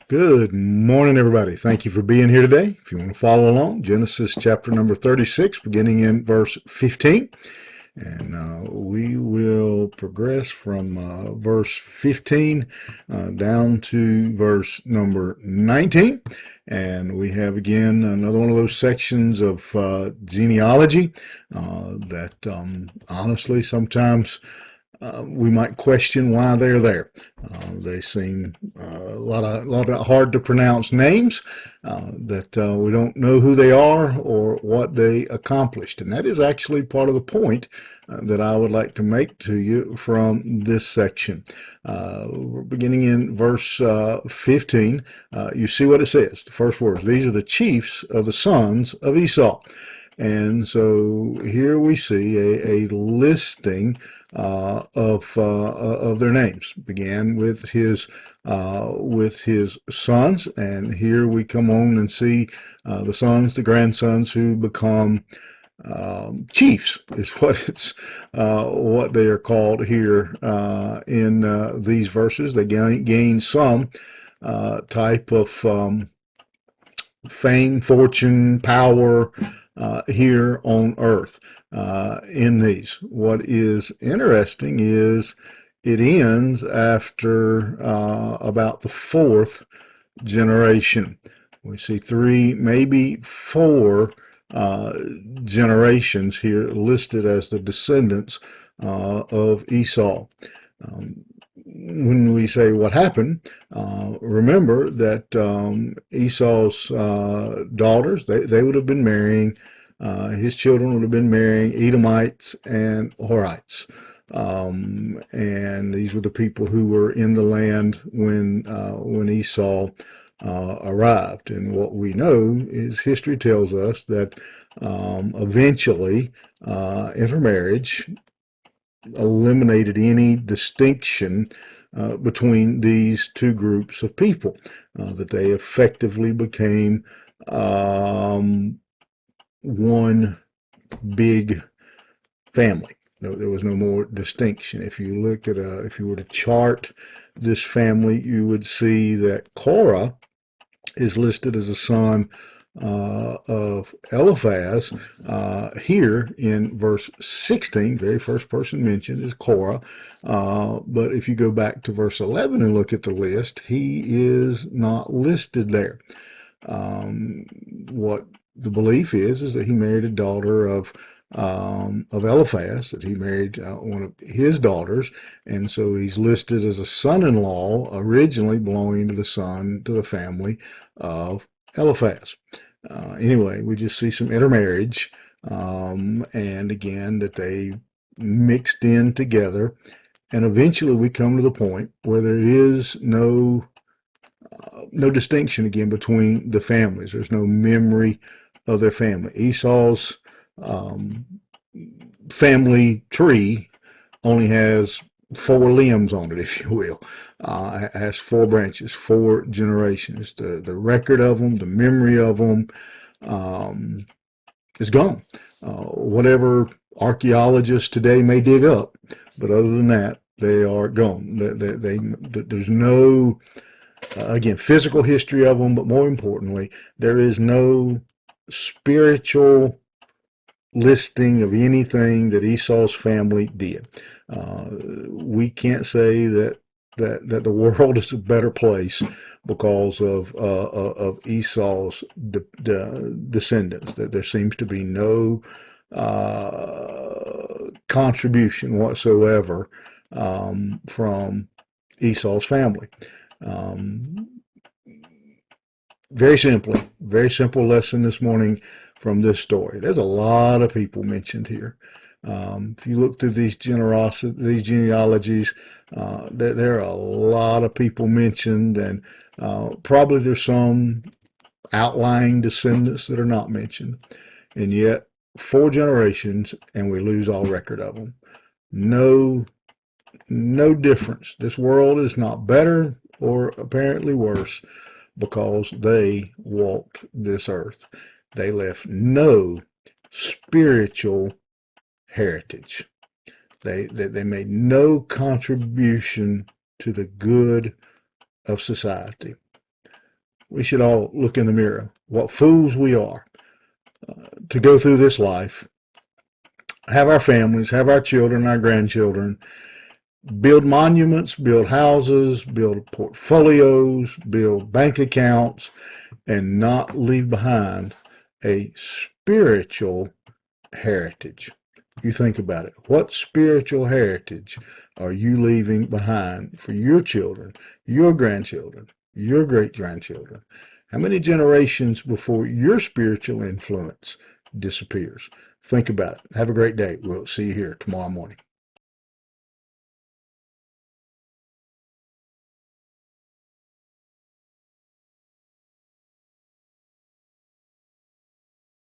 Good morning, everybody. Thank you for being here today. If you want to follow along, Genesis chapter number 36, beginning in verse 15. And we will progress from verse 15 down to verse number 19. And we have, again, another one of those sections of genealogy that honestly sometimes we might question why they're there. They seem a lot of hard to pronounce names that we don't know who they are or what they accomplished. And that is actually part of the point that I would like to make to you from this section. We're beginning in verse 15. You see what it says, the first words. These are the chiefs of the sons of Esau. And so here we see a listing of their names. Began with his sons, and here we come on and see the sons, the grandsons who become chiefs is what they are called here in these verses. They gain some type of fame, fortune, power here on earth in these. What is interesting is it ends after about the fourth generation. We see three, maybe four generations here listed as the descendants of Esau. When we say what happened, remember that Esau's daughters, they would have been marrying, his children would have been marrying Edomites and Horites. And these were the people who were in the land when Esau arrived. And what we know is history tells us that eventually intermarriage eliminated any distinction between these two groups of people, that they effectively became one big family. There was no more distinction. If you look at if you were to chart this family, you would see that Korah is listed as a son of Eliphaz. Here in verse 16, very first person mentioned is Korah. But if you go back to verse 11 and look at the list, he is not listed there. What the belief is that he married a daughter of Eliphaz, that he married one of his daughters, and so he's listed as a son-in-law originally belonging to the family of Eliphaz. Anyway, we just see some intermarriage, and again that they mixed in together, and eventually we come to the point where there is no distinction again between the families. There's no memory of their family. Esau's family tree only has four limbs on it, if you will. It has four branches, four generations. The record of them, the memory of them is gone. Whatever archaeologists today may dig up, but other than that, they are gone. There's no, again, physical history of them, but more importantly, there is no spiritual listing of anything that Esau's family did. We can't say that the world is a better place because of Esau's descendants. That there seems to be no contribution whatsoever from Esau's family. Very simple lesson this morning from this story. There's a lot of people mentioned here. If you look through these genealogies, there are a lot of people mentioned, and probably there's some outlying descendants that are not mentioned. And yet, 4 generations, and we lose all record of them. No difference. This world is not better or apparently worse because they walked this earth. They left no spiritual heritage. They made no contribution to the good of society. we should all look in the mirror. What fools we are to go through this life, have our families, have our children, our grandchildren, build monuments, build houses, build portfolios, build bank accounts, and not leave behind a spiritual heritage. You think about it. What spiritual heritage are you leaving behind for your children, your grandchildren, your great-grandchildren? How many generations before your spiritual influence disappears? Think about it. Have a great day. We'll see you here tomorrow morning.